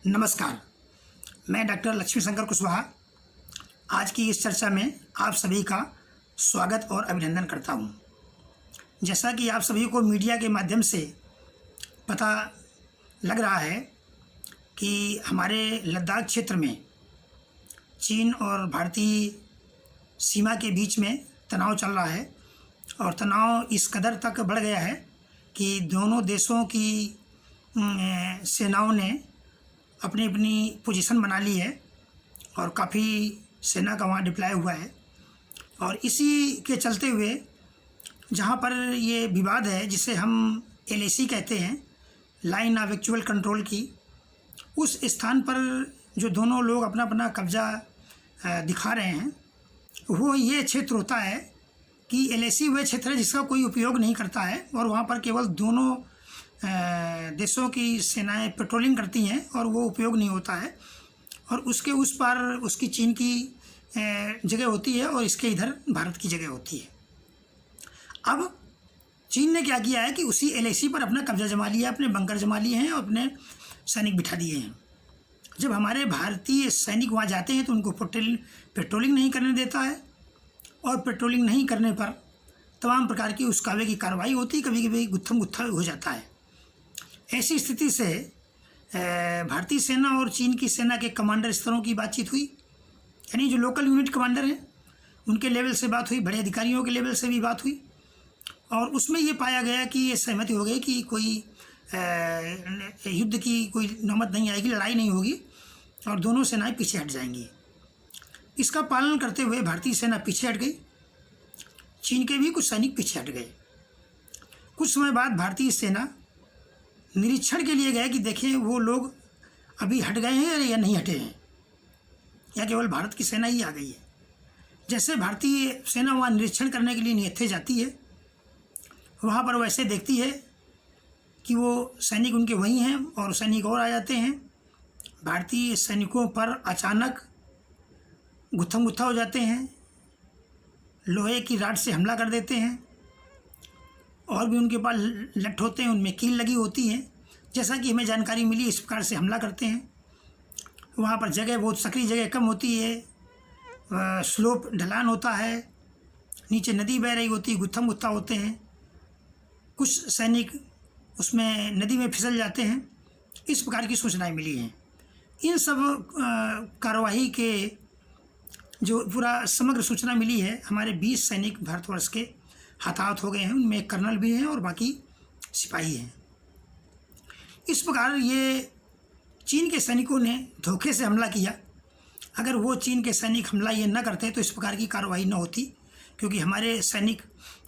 नमस्कार, मैं डॉक्टर लक्ष्मी शंकर कुशवाहा आज की इस चर्चा में आप सभी का स्वागत और अभिनंदन करता हूं। जैसा कि आप सभी को मीडिया के माध्यम से पता लग रहा है कि हमारे लद्दाख क्षेत्र में चीन और भारतीय सीमा के बीच में तनाव चल रहा है और तनाव इस कदर तक बढ़ गया है कि दोनों देशों की सेनाओं ने अपनी अपनी पोजीशन बना ली है और काफ़ी सेना का वहाँ डिप्लॉय हुआ है। और इसी के चलते हुए जहाँ पर ये विवाद है जिसे हम LAC कहते हैं, लाइन ऑफ एक्चुअल कंट्रोल की, उस स्थान पर जो दोनों लोग अपना अपना कब्जा दिखा रहे हैं वो ये क्षेत्र होता है कि LAC वह क्षेत्र है जिसका कोई उपयोग नहीं करता है और वहाँ पर केवल दोनों देशों की सेनाएं पेट्रोलिंग करती हैं और वो उपयोग नहीं होता है। और उसके उस पार उसकी चीन की जगह होती है और इसके इधर भारत की जगह होती है। अब चीन ने क्या किया है कि उसी LAC पर अपना कब्जा जमा लिया, अपने बंकर जमा लिए हैं और अपने सैनिक बिठा दिए हैं। जब हमारे भारतीय सैनिक वहाँ जाते हैं तो उनको पेट्रोलिंग नहीं करने देता है और पेट्रोलिंग नहीं करने पर तमाम प्रकार की उस्कावे की कार्रवाई होती है, कभी कभी गुत्थम गुत्था हो जाता है। ऐसी स्थिति से भारतीय सेना और चीन की सेना के कमांडर स्तरों की बातचीत हुई, यानी जो लोकल यूनिट कमांडर हैं उनके लेवल से बात हुई, बड़े अधिकारियों के लेवल से भी बात हुई और उसमें ये पाया गया कि ये सहमति हो गई कि कोई युद्ध की कोई नौबत नहीं आएगी, लड़ाई नहीं होगी और दोनों सेनाएं पीछे हट जाएंगी। इसका पालन करते हुए भारतीय सेना पीछे हट गई, चीन के भी कुछ सैनिक पीछे हट गए। कुछ समय बाद भारतीय सेना निरीक्षण के लिए गए कि देखें वो लोग अभी हट गए हैं या नहीं हटे हैं या केवल भारत की सेना ही आ गई है। जैसे भारतीय सेना वहाँ निरीक्षण करने के लिए नियत्थे जाती है, वहाँ पर वैसे देखती है कि वो सैनिक उनके वहीं हैं और सैनिक और आ जाते हैं। भारतीय सैनिकों पर अचानक गुत्थम गुत्था हो जाते हैं, लोहे की राड से हमला कर देते हैं और भी उनके पास लठ होते हैं, उनमें कील लगी होती है। जैसा कि हमें जानकारी मिली इस प्रकार से हमला करते हैं। वहाँ पर जगह बहुत सकरी जगह कम होती है, स्लोप ढलान होता है, नीचे नदी बह रही होती है, गुत्थम गुत्था होते हैं। कुछ सैनिक उसमें नदी में फिसल जाते हैं। इस प्रकार की सूचनाएं मिली हैं। इन सब कार्यवाही के जो पूरा समग्र सूचना मिली है, हमारे 20 सैनिक भारतवर्ष के हताहत हो गए हैं, उनमें एक कर्नल भी हैं और बाकी सिपाही हैं। इस प्रकार ये चीन के सैनिकों ने धोखे से हमला किया। अगर वो चीन के सैनिक हमला ये न करते तो इस प्रकार की कार्रवाई न होती, क्योंकि हमारे सैनिक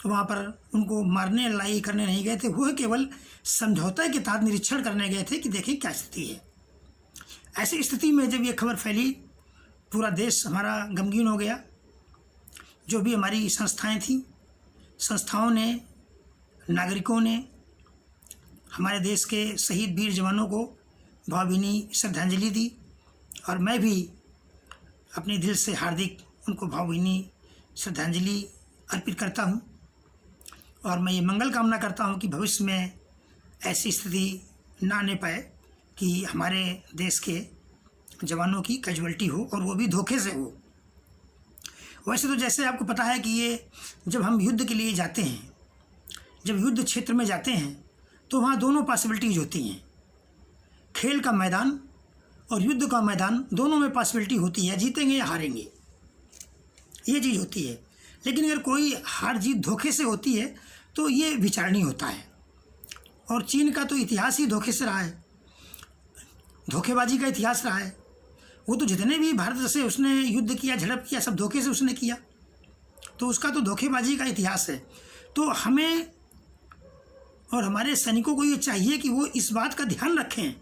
वहाँ पर उनको मारने लड़ाई करने नहीं गए थे, वो केवल समझौता के तहत निरीक्षण करने गए थे कि देखें क्या स्थिति है। ऐसी स्थिति में जब ये खबर फैली, पूरा देश हमारा गमगीन हो गया। जो भी हमारी संस्थाएं थीं, संस्थाओं ने, नागरिकों ने हमारे देश के शहीद वीर जवानों को भावभीनी श्रद्धांजलि दी और मैं भी अपने दिल से हार्दिक उनको भावभीनी श्रद्धांजलि अर्पित करता हूं। और मैं ये मंगल कामना करता हूं कि भविष्य में ऐसी स्थिति ना आने पाए कि हमारे देश के जवानों की कैजुअल्टी हो और वो भी धोखे से हो। वैसे तो जैसे आपको पता है कि ये जब हम युद्ध के लिए जाते हैं, जब युद्ध क्षेत्र में जाते हैं तो वहाँ दोनों पॉसिबिलिटीज़ होती हैं। खेल का मैदान और युद्ध का मैदान, दोनों में पॉसिबिलिटी होती है, जीतेंगे या हारेंगे, ये चीज़ होती है। लेकिन अगर कोई हार जीत धोखे से होती है तो ये विचारणीय होता है। और चीन का तो इतिहास ही धोखे से रहा है, धोखेबाजी का इतिहास रहा है। वो तो जितने भी भारत से उसने युद्ध किया, झड़प किया, सब धोखे से उसने किया, तो उसका तो धोखेबाजी का इतिहास है। तो हमें और हमारे सैनिकों को ये चाहिए कि वो इस बात का ध्यान रखें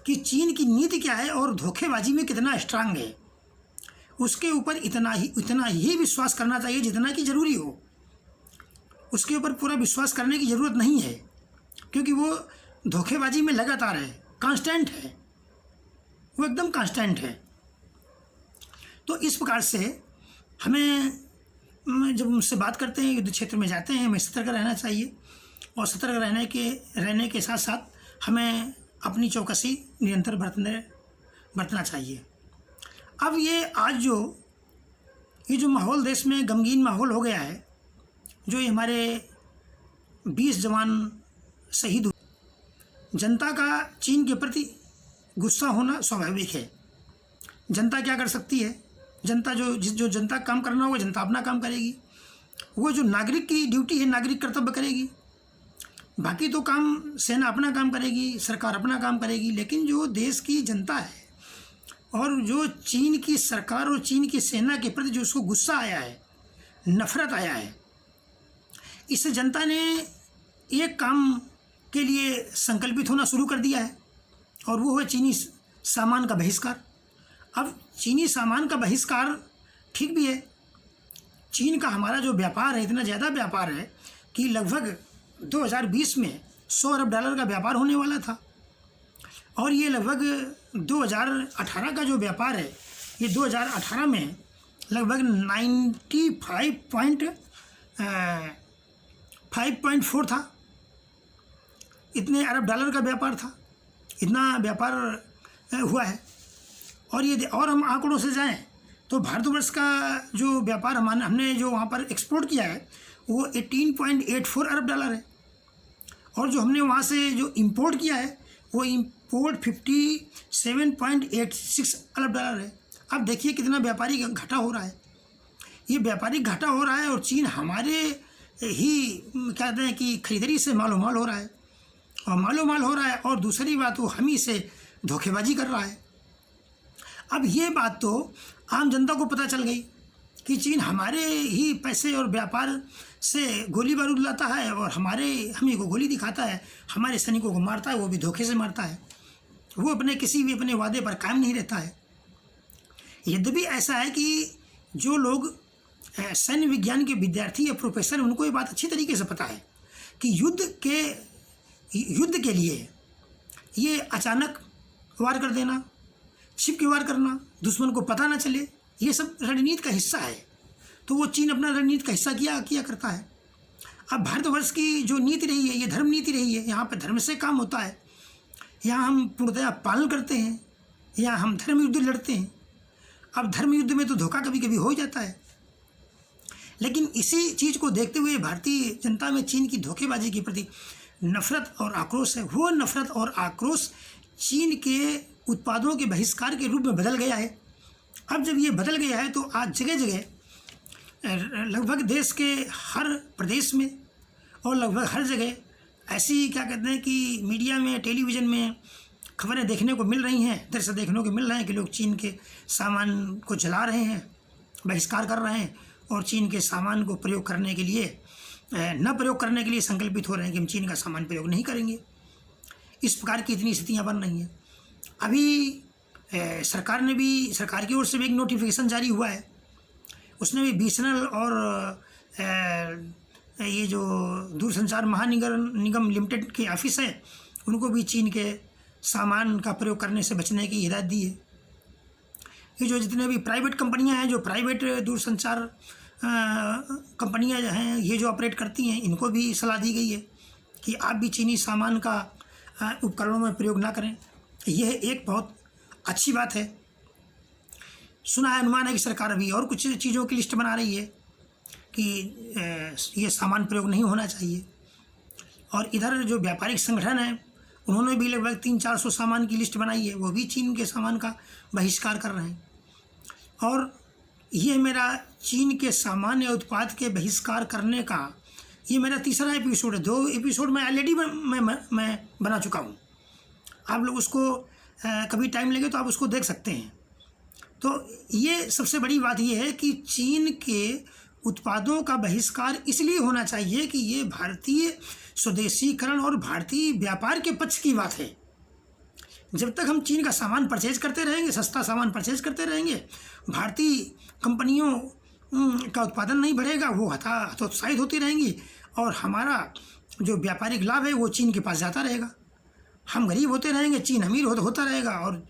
कि चीन की नीति क्या है और धोखेबाजी में कितना स्ट्रांग है। उसके ऊपर इतना ही विश्वास करना चाहिए जितना कि ज़रूरी हो। उसके ऊपर पूरा विश्वास करने की ज़रूरत नहीं है, क्योंकि वो धोखेबाजी में लगातार है, कांस्टेंट है, वो एकदम कांस्टेंट है। तो इस प्रकार से हमें जब उनसे बात करते हैं, युद्ध क्षेत्र में जाते हैं, हमें सतर्क रहना चाहिए और सतर्क रहने के साथ साथ हमें अपनी चौकसी निरंतर बरतने बरतना चाहिए। अब ये आज ये जो माहौल देश में गमगीन माहौल हो गया है, जो ये हमारे 20 जवान शहीद हुए, जनता का चीन के प्रति गुस्सा होना स्वाभाविक है। जनता क्या कर सकती है? जनता जो जनता का काम करना होगा, जनता अपना काम करेगी। वो जो नागरिक की ड्यूटी है, नागरिक कर्तव्य करेगी। बाकी तो काम सेना अपना काम करेगी, सरकार अपना काम करेगी। लेकिन जो देश की जनता है और जो चीन की सरकार और चीन की सेना के प्रति जो उसको गुस्सा आया है, नफरत आया है, इससे जनता ने एक काम के लिए संकल्पित होना शुरू कर दिया है, और वो है चीनी सामान का बहिष्कार। अब चीनी सामान का बहिष्कार ठीक भी है। चीन का हमारा जो व्यापार है, इतना ज़्यादा व्यापार है कि लगभग 2020 में 100 अरब डॉलर का व्यापार होने वाला था, और ये लगभग 2018 का जो व्यापार है, ये 2018 में लगभग 95.4 था। इतने अरब डॉलर का व्यापार था, इतना व्यापार हुआ है। और हम आंकड़ों से जाएं तो भारतवर्ष का जो व्यापार हमने जो वहाँ पर एक्सपोर्ट किया है वो 18.84 अरब डॉलर है, और जो हमने वहाँ से जो इंपोर्ट किया है वो इंपोर्ट 57.86 अरब डॉलर है। अब देखिए कितना व्यापारिक घाटा हो रहा है। ये व्यापारिक घाटा हो रहा है और चीन हमारे ही कहते हैं कि खरीदारी से मालोमाल हो रहा है, और मालोमाल हो रहा है, और दूसरी बात वो हम ही से धोखेबाजी कर रहा है। अब ये बात तो आम जनता को पता चल गई कि चीन हमारे ही पैसे और व्यापार से गोली बारूद लाता है, और हम ही को गोली दिखाता है, हमारे सैनिकों को मारता है, वो भी धोखे से मारता है। वो किसी भी अपने वादे पर कायम नहीं रहता है। यद्यपि ऐसा है कि जो लोग सैन्य विज्ञान के विद्यार्थी या प्रोफेसर, उनको ये बात अच्छी तरीके से पता है कि युद्ध के लिए ये अचानक वार कर देना, छिप के वार करना, दुश्मन को पता ना चले, ये सब रणनीति का हिस्सा है। तो वो चीन अपना रणनीति का हिस्सा किया करता है। अब भारतवर्ष की जो नीति रही है, ये धर्म नीति रही है। यहाँ पर धर्म से काम होता है, यहाँ हम पूर्णतया पालन करते हैं, यहाँ हम धर्म युद्ध लड़ते हैं। अब धर्म युद्ध में तो धोखा कभी कभी हो जाता है, लेकिन इसी चीज़ को देखते हुए भारतीय जनता में चीन की धोखेबाजी के प्रति नफरत और आक्रोश है। वो नफरत और आक्रोश चीन के उत्पादों के बहिष्कार के रूप में बदल गया है। अब जब ये बदल गया है तो आज जगह जगह लगभग देश के हर प्रदेश में और लगभग हर जगह ऐसी क्या कहते हैं कि मीडिया में, टेलीविज़न में खबरें देखने को मिल रही हैं, दृश्य देखने को मिल रहे हैं कि लोग चीन के सामान को जला रहे हैं, बहिष्कार कर रहे हैं, और चीन के सामान को प्रयोग करने के लिए न प्रयोग करने के लिए संकल्पित हो रहे हैं कि हम चीन का सामान प्रयोग नहीं करेंगे। इस प्रकार की इतनी स्थितियाँ बन रही हैं। अभी सरकार की ओर से भी एक नोटिफिकेशन जारी हुआ है, उसने भी BSNL और ये जो दूरसंचार महानिगम लिमिटेड के ऑफिस है, उनको भी चीन के सामान का प्रयोग करने से बचने की हिदायत दी है। ये जो जितने भी प्राइवेट कंपनियां हैं, जो प्राइवेट दूरसंचार कंपनियां हैं, ये जो ऑपरेट करती हैं, इनको भी सलाह दी गई है कि आप भी चीनी सामान का उपकरणों में प्रयोग ना करें। यह एक बहुत अच्छी बात है। सुना है, अनुमान है कि सरकार अभी और कुछ चीज़ों की लिस्ट बना रही है कि ये सामान प्रयोग नहीं होना चाहिए। और इधर जो व्यापारिक संगठन है, उन्होंने भी लगभग 300-400 सामान की लिस्ट बनाई है, वो भी चीन के सामान का बहिष्कार कर रहे हैं। और ये मेरा चीन के सामान या उत्पाद के बहिष्कार करने का ये मेरा तीसरा एपिसोड है। 2 एपिसोड मैं ऑलरेडी मैं बना चुका हूँ। आप लोग उसको कभी टाइम लगे तो आप उसको देख सकते हैं। तो ये सबसे बड़ी बात ये है कि चीन के उत्पादों का बहिष्कार इसलिए होना चाहिए कि ये भारतीय स्वदेशीकरण और भारतीय व्यापार के पक्ष की बात है। जब तक हम चीन का सामान परचेज करते रहेंगे, सस्ता सामान परचेज करते रहेंगे, भारतीय कंपनियों का उत्पादन नहीं बढ़ेगा, वो हतोत्साहित होती रहेंगी, और हमारा जो व्यापारिक लाभ है वो चीन के पास जाता रहेगा। हम गरीब होते रहेंगे, चीन अमीर होता रहेगा, और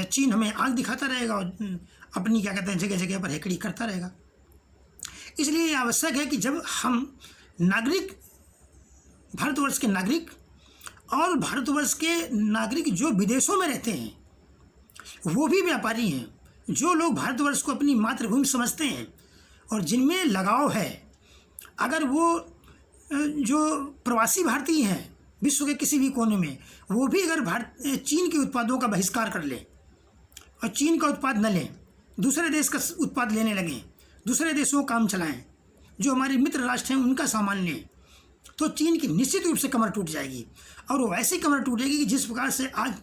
चीन हमें आंख दिखाता रहेगा और अपनी क्या कहते हैं जगह जगह पर हेकड़ी करता रहेगा। इसलिए ये आवश्यक है कि जब हम नागरिक, भारतवर्ष के नागरिक और भारतवर्ष के नागरिक जो विदेशों में रहते हैं, वो भी व्यापारी हैं, जो लोग भारतवर्ष को अपनी मातृभूमि समझते हैं और जिनमें लगाव है। अगर वो जो प्रवासी भारतीय हैं विश्व के किसी भी कोने में, वो भी अगर चीन के उत्पादों का बहिष्कार कर लें और चीन का उत्पाद न लें, दूसरे देश का उत्पाद लेने लगें, दूसरे देशों को काम चलाएं, जो हमारे मित्र राष्ट्र हैं उनका सामान लें, तो चीन की निश्चित रूप से कमर टूट जाएगी। और वो ऐसी कमर टूटेगी कि जिस प्रकार से आज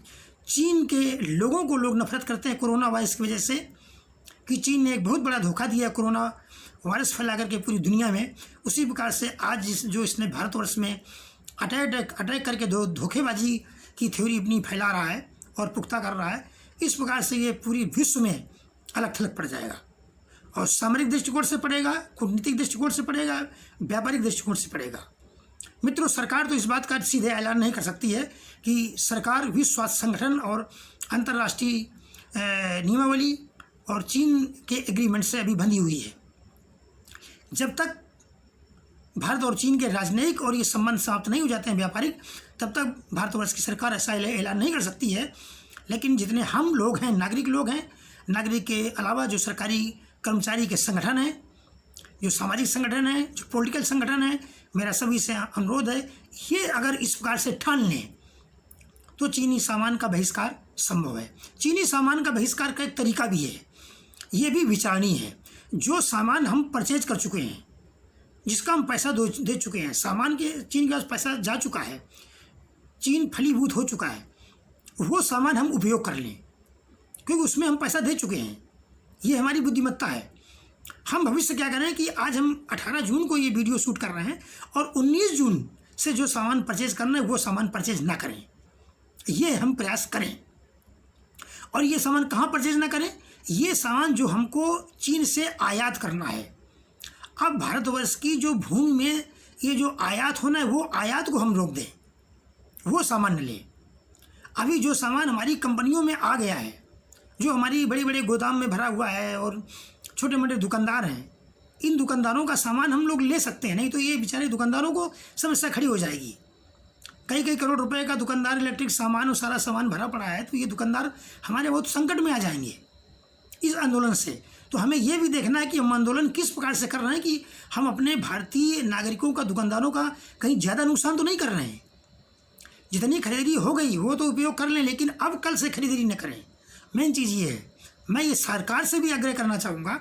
चीन के लोगों को लोग नफरत करते हैं कोरोना वायरस की वजह से, कि चीन ने एक बहुत बड़ा धोखा दिया कोरोना वायरस फैला करके पूरी दुनिया में, उसी प्रकार से आज जो इसने भारतवर्ष में अटैक करके धोखेबाजी की थ्योरी अपनी फैला रहा है और पुख्ता कर रहा है, इस प्रकार से ये पूरी विश्व में अलग थलग पड़ जाएगा। और सामरिक दृष्टिकोण से पड़ेगा, कूटनीतिक दृष्टिकोण से पड़ेगा, व्यापारिक दृष्टिकोण से पड़ेगा। मित्रों, सरकार तो इस बात का सीधे ऐलान नहीं कर सकती है कि सरकार विश्व स्वास्थ्य संगठन और अंतर्राष्ट्रीय नियमावली और चीन के एग्रीमेंट से अभी बंधी हुई है। जब तक भारत और चीन के राजनयिक और ये संबंध समाप्त नहीं हो जाते हैं व्यापारिक, तब तक भारतवर्ष की सरकार ऐसा ऐलान नहीं कर सकती है। लेकिन जितने हम लोग हैं, नागरिक लोग हैं, नागरिक के अलावा जो सरकारी कर्मचारी के संगठन हैं, जो सामाजिक संगठन है, जो पॉलिटिकल संगठन है, मेरा सभी से अनुरोध है, ये अगर इस प्रकार से ठान लें तो चीनी सामान का बहिष्कार संभव है। चीनी सामान का बहिष्कार का एक तरीका भी है, ये भी विचारणीय है। जो सामान हम परचेज कर चुके हैं, जिसका हम पैसा दे चुके हैं, सामान के चीन के पास पैसा जा चुका है, चीन फलीभूत हो चुका है, वो सामान हम उपयोग कर लें, क्योंकि उसमें हम पैसा दे चुके हैं। ये हमारी बुद्धिमत्ता है। हम भविष्य क्या करें कि आज हम 18 जून को ये वीडियो शूट कर रहे हैं और 19 जून से जो सामान परचेज करना है वो सामान परचेज ना करें, ये हम प्रयास करें। और ये सामान कहाँ परचेज ना करें? ये सामान जो हमको चीन से आयात करना है। अब भारतवर्ष की जो भूमि में ये जो आयात होना है, वो आयात को हम रोक दें, वो सामान न लें। अभी जो सामान हमारी कंपनियों में आ गया है, जो हमारी बड़े बड़े गोदाम में भरा हुआ है और छोटे मोटे दुकानदार हैं, इन दुकानदारों का सामान हम लोग ले सकते हैं, नहीं तो ये बेचारे दुकानदारों को समस्या खड़ी हो जाएगी। कई करोड़ रुपए का दुकानदार इलेक्ट्रिक सामान और सारा सामान भरा पड़ा है, तो ये दुकानदार हमारे बहुत संकट में आ जाएंगे इस आंदोलन से। तो हमें ये भी देखना है कि हम आंदोलन किस प्रकार से कर रहे हैं कि हम अपने भारतीय नागरिकों का, दुकानदारों का कहीं ज़्यादा नुकसान तो नहीं कर रहे हैं। जितनी खरीदारी हो गई वो तो उपयोग कर लें, लेकिन अब कल से खरीदारी न करें। मेन चीज़ ये है। मैं ये सरकार से भी आग्रह करना चाहूँगा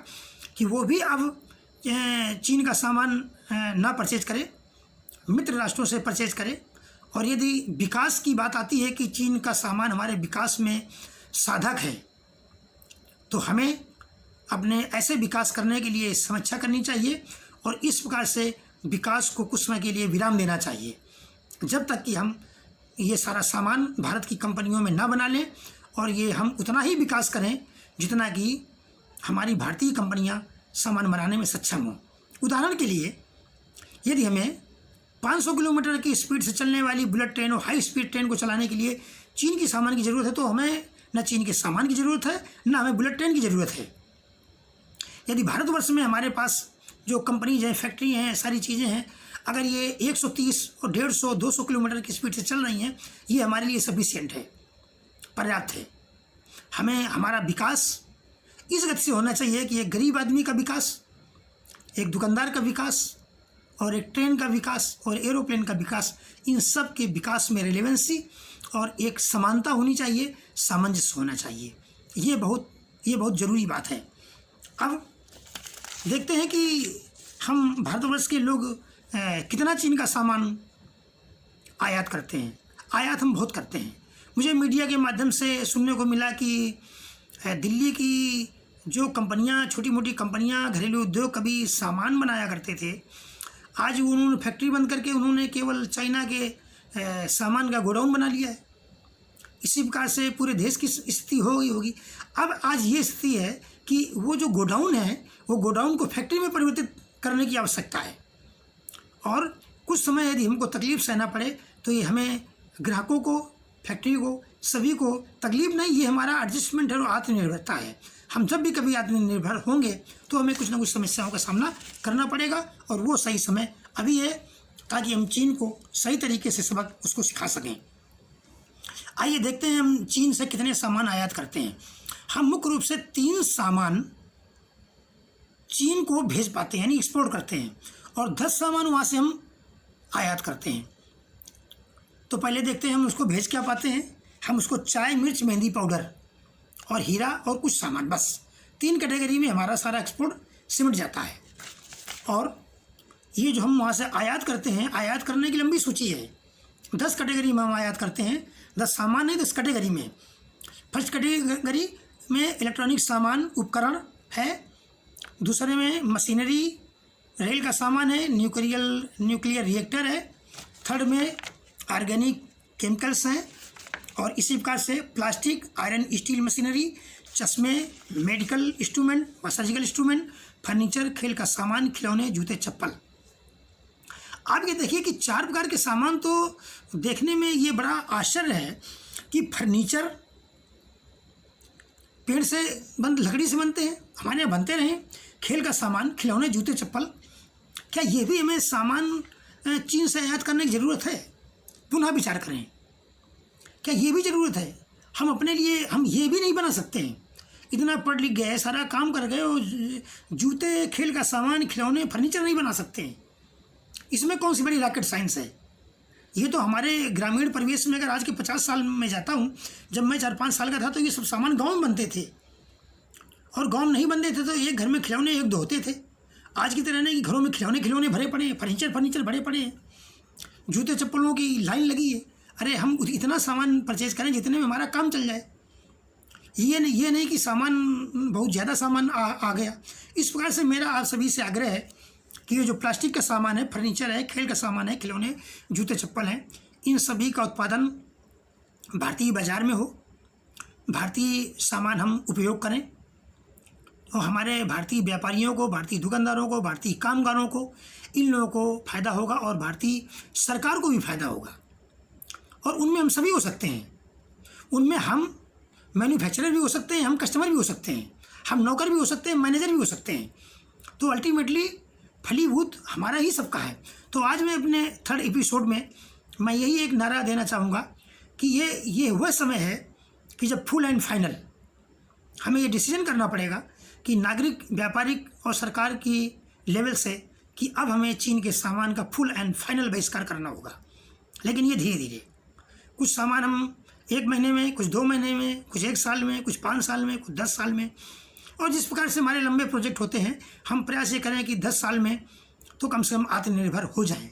कि वो भी अब चीन का सामान ना परचेज करे, मित्र राष्ट्रों से परचेज करे। और यदि विकास की बात आती है कि चीन का सामान हमारे विकास में साधक है, तो हमें अपने ऐसे विकास करने के लिए समीक्षा करनी चाहिए और इस प्रकार से विकास को कुछ समय के लिए विराम देना चाहिए, जब तक कि हम ये सारा सामान भारत की कंपनियों में ना बना लें और ये हम उतना ही विकास करें जितना कि हमारी भारतीय कंपनियां सामान बनाने में सक्षम हों। उदाहरण के लिए, यदि हमें 500 किलोमीटर की स्पीड से चलने वाली बुलेट ट्रेन और हाई स्पीड ट्रेन को चलाने के लिए चीन की सामान की ज़रूरत है, तो हमें न चीन के सामान की ज़रूरत है, न हमें बुलेट ट्रेन की ज़रूरत है। यदि भारतवर्ष में हमारे पास जो कंपनीज हैं, फैक्ट्री हैं, सारी चीज़ें हैं, अगर ये 130 और 150, 200 किलोमीटर की स्पीड से चल रही हैं, ये हमारे लिए सफिशिएंट है, पर्याप्त है। हमें हमारा विकास इस गति से होना चाहिए कि एक गरीब आदमी का विकास, एक दुकानदार का विकास और एक ट्रेन का विकास और एरोप्लेन का विकास, इन सब के विकास में रिलेवेंसी और एक समानता होनी चाहिए, सामंजस्य होना चाहिए। ये बहुत ज़रूरी बात है। अब देखते हैं कि हम भारतवर्ष के लोग कितना चीन का सामान आयात करते हैं। आयात हम बहुत करते हैं। मुझे मीडिया के माध्यम से सुनने को मिला कि दिल्ली की जो कंपनियां, छोटी मोटी कंपनियां, घरेलू उद्योग कभी सामान बनाया करते थे, आज उन्होंने फैक्ट्री बंद करके उन्होंने केवल चाइना के सामान का गोडाउन बना लिया है। इसी प्रकार से पूरे देश की स्थिति हो गई होगी। अब आज ये स्थिति है कि वो जो गोडाउन है, वो गोडाउन को फैक्ट्री में परिवर्तित करने की आवश्यकता है। और कुछ समय यदि हमको तकलीफ सहना पड़े तो ये हमें ग्राहकों को, फैक्ट्री को, सभी को तकलीफ नहीं, ये हमारा एडजस्टमेंट है और आत्मनिर्भरता है। हम जब भी कभी आत्मनिर्भर होंगे तो हमें कुछ ना कुछ समस्याओं का सामना करना पड़ेगा और वो सही समय अभी है, ताकि हम चीन को सही तरीके से सबक उसको सिखा सकें। आइए देखते हैं हम चीन से कितने सामान आयात करते हैं। हम मुख्य रूप से 3 सामान चीन को भेज पाते हैं यानी एक्सपोर्ट करते हैं, और 10 सामान वहाँ से हम आयात करते हैं। तो पहले देखते हैं हम उसको भेज क्या पाते हैं। हम उसको चाय, मिर्च, मेहंदी पाउडर और हीरा और कुछ सामान, बस 3 कैटेगरी में हमारा सारा एक्सपोर्ट सिमट जाता है। और ये जो हम वहाँ से आयात करते हैं, आयात करने की लंबी सूची है। 10 कैटेगरी में हम आयात करते हैं, 10 सामान है 10 कैटेगरी में। फर्स्ट कैटेगरी में इलेक्ट्रॉनिक सामान उपकरण है, दूसरे में मशीनरी रेल का सामान है, न्यूक्लियर रिएक्टर है, थर्ड में ऑर्गेनिक केमिकल्स हैं, और इसी प्रकार से प्लास्टिक, आयरन, स्टील मशीनरी, चश्मे, मेडिकल इंस्ट्रूमेंट व सर्जिकल इंस्ट्रूमेंट, फर्नीचर, खेल का सामान, खिलौने, जूते, चप्पल। आप ये देखिए कि 4 प्रकार के सामान, तो देखने में ये बड़ा आश्चर्य है कि फर्नीचर पेड़ से लकड़ी से बनते हैं, हमारे यहाँ बनते रहे। खेल का सामान, खिलौने, जूते, चप्पल, क्या ये भी हमें सामान चीन से आयात करने की ज़रूरत है? पुनः विचार करें, क्या ये भी ज़रूरत है? हम अपने लिए हम ये भी नहीं बना सकते हैं? इतना पढ़ लिख गए, सारा काम कर गए, और जूते, खेल का सामान, खिलौने, फर्नीचर नहीं बना सकते हैं? इसमें कौन सी बड़ी रॉकेट साइंस है? ये तो हमारे ग्रामीण परिवेश में, अगर आज के 50 साल में जाता हूँ, जब मैं 4-5 साल का था तो ये सब सामान गाँव में बनते थे, और गाँव में नहीं बनते थे तो एक घर में खिलौने 1-2 होते थे। आज की तरह नहीं कि घरों में खिलौने भरे पड़े हैं, फर्नीचर भरे पड़े हैं, जूते चप्पलों की लाइन लगी है। अरे हम इतना सामान परचेज करें जितने में हमारा काम चल जाए। ये नहीं कि सामान बहुत ज़्यादा सामान आ गया। इस प्रकार से मेरा आप सभी से आग्रह है कि ये जो प्लास्टिक का सामान है, फर्नीचर है, खेल का सामान है, खिलौने, जूते चप्पल हैं, इन सभी का उत्पादन भारतीय बाज़ार में हो, भारतीय सामान हम उपयोग करें, तो हमारे भारतीय व्यापारियों को, भारतीय दुकानदारों को, भारतीय कामगारों को, इन लोगों को फ़ायदा होगा, और भारतीय सरकार को भी फ़ायदा होगा। और उनमें हम सभी हो सकते हैं। उनमें हम मैन्युफैक्चरर भी हो सकते हैं, हम कस्टमर भी हो सकते हैं, हम नौकर भी हो सकते हैं, मैनेजर भी हो सकते हैं। तो अल्टीमेटली फलीभूत हमारा ही सबका है। तो आज मैं अपने 3rd एपिसोड में मैं यही एक नारा देना चाहूँगा कि ये वह समय है कि जब फुल एंड फाइनल हमें ये डिसीजन करना पड़ेगा कि नागरिक, व्यापारिक और सरकार की लेवल से कि अब हमें चीन के सामान का फुल एंड फाइनल बहिष्कार करना होगा। लेकिन ये धीरे धीरे, कुछ सामान हम 1 महीने में, कुछ 2 महीने में, कुछ 1 साल में, कुछ 5 साल में, कुछ 10 साल में, और जिस प्रकार से हमारे लंबे प्रोजेक्ट होते हैं, हम प्रयास ये करें कि 10 साल में तो कम से कम आत्मनिर्भर हो जाएं।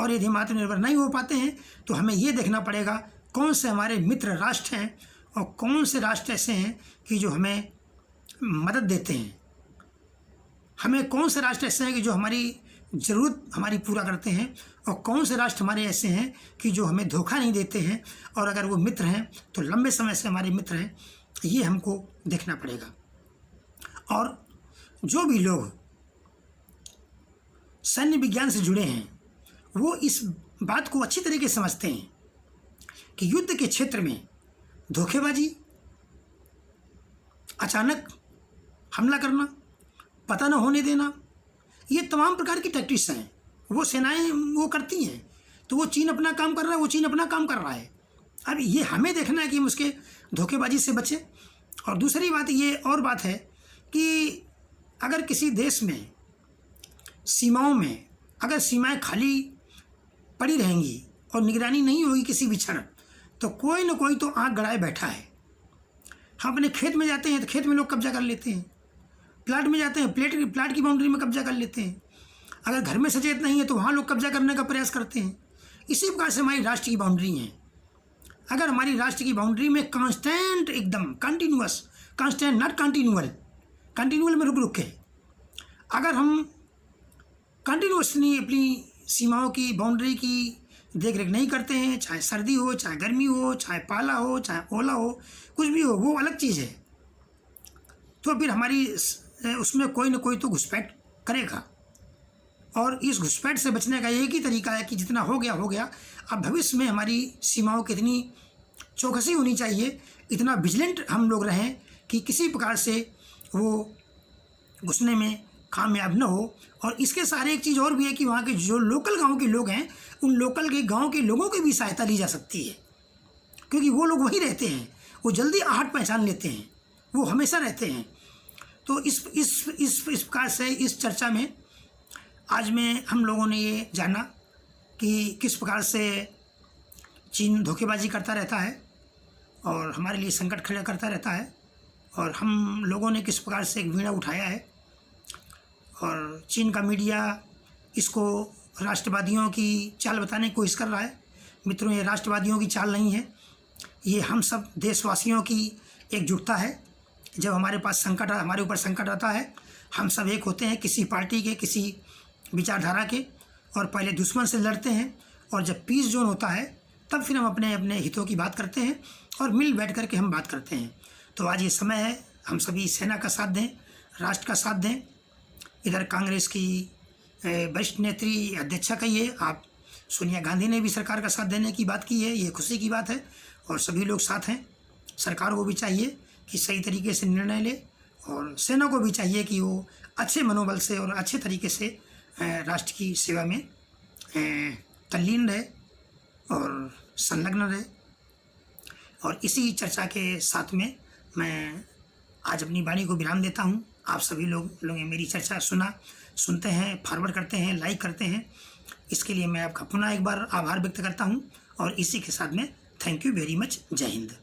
और यदि हम आत्मनिर्भर नहीं हो पाते हैं तो हमें ये देखना पड़ेगा कौन से हमारे मित्र राष्ट्र हैं और कौन से राष्ट्र ऐसे हैं कि जो हमें मदद देते हैं। हमें कौन से राष्ट्र ऐसे हैं कि जो हमारी ज़रूरत हमारी पूरा करते हैं, और कौन से राष्ट्र हमारे ऐसे हैं कि जो हमें धोखा नहीं देते हैं, और अगर वो मित्र हैं तो लंबे समय से हमारे मित्र हैं। ये हमको देखना पड़ेगा। और जो भी लोग सैन्य विज्ञान से जुड़े हैं वो इस बात को अच्छी तरीके से समझते हैं कि युद्ध के क्षेत्र में धोखेबाजी, अचानक हमला करना, पता न होने देना, ये तमाम प्रकार की टैक्टिक्स हैं, वो सेनाएं वो करती हैं। तो वो चीन अपना काम कर रहा है, वो चीन अपना काम कर रहा है। अब ये हमें देखना है कि हम उसके धोखेबाजी से बचें। और दूसरी बात ये और बात है कि अगर किसी देश में सीमाओं में अगर सीमाएं खाली पड़ी रहेंगी और निगरानी नहीं होगी किसी भी क्षण, तो कोई ना कोई तो आँख गड़ाए बैठा है। हम अपने खेत में जाते हैं तो खेत में लोग कब्जा कर लेते हैं, प्लाट में जाते हैं प्लाट की बाउंड्री में कब्जा कर लेते हैं, अगर घर में सचेत नहीं है तो वहाँ लोग कब्जा करने का प्रयास करते हैं। इसी प्रकार से हमारी राष्ट्र की बाउंड्री है। अगर हमारी राष्ट्र की बाउंड्री में कांस्टेंट, एकदम कंटिन्यूअस, कांस्टेंट नॉट कंटिन्यूअल में रुक के अगर हम कंटिन्यूअसली अपनी सीमाओं की, बाउंड्री की देख रेख नहीं करते हैं, चाहे सर्दी हो, चाहे गर्मी हो, चाहे पाला हो, चाहे ओला हो, कुछ भी हो, वो अलग चीज़ है, तो फिर हमारी उसमें कोई ना कोई तो घुसपैठ करेगा। और इस घुसपैठ से बचने का एक ही तरीका है कि जितना हो गया। अब भविष्य में हमारी सीमाओं की इतनी चौकसी होनी चाहिए, इतना विजिलेंट हम लोग रहें कि किसी प्रकार से वो घुसने में कामयाब न हो। और इसके सारे एक चीज़ और भी है कि वहाँ के जो लोकल गांव के लोग हैं, उन लोकल के गांव के लोगों की भी सहायता ली जा सकती है। क्योंकि वो लोग वहीं रहते हैं, वो जल्दी आहट पहचान लेते हैं, वो हमेशा रहते हैं। तो इस प्रकार से इस चर्चा में आज में हम लोगों ने ये जाना कि किस प्रकार से चीन धोखेबाजी करता रहता है और हमारे लिए संकट खड़ा करता रहता है, और हम लोगों ने किस प्रकार से एक वीणा उठाया है। और चीन का मीडिया इसको राष्ट्रवादियों की चाल बताने की कोशिश कर रहा है। मित्रों, ये राष्ट्रवादियों की चाल नहीं है, ये हम सब देशवासियों की एकजुटता है। जब हमारे ऊपर संकट आता है, हम सब एक होते हैं, किसी पार्टी के, किसी विचारधारा के, और पहले दुश्मन से लड़ते हैं, और जब पीस जोन होता है तब फिर हम अपने अपने हितों की बात करते हैं और मिल बैठ कर के हम बात करते हैं। तो आज ये समय है, हम सभी सेना का साथ दें, राष्ट्र का साथ दें। इधर कांग्रेस की वरिष्ठ नेत्री अध्यक्षा कहिए, आप सोनिया गांधी ने भी सरकार का साथ देने की बात की है, ये खुशी की बात है, और सभी लोग साथ हैं। सरकार को भी चाहिए कि सही तरीके से निर्णय ले, और सेना को भी चाहिए कि वो अच्छे मनोबल से और अच्छे तरीके से राष्ट्र की सेवा में तल्लीन रहे और संलग्न रहे। और इसी चर्चा के साथ में मैं आज अपनी वाणी को विराम देता हूँ। आप सभी लोग मेरी चर्चा सुनते हैं, फॉरवर्ड करते हैं, लाइक करते हैं, इसके लिए मैं आपका पुनः एक बार आभार व्यक्त करता हूँ। और इसी के साथ में थैंक यू वेरी मच। जय हिंद।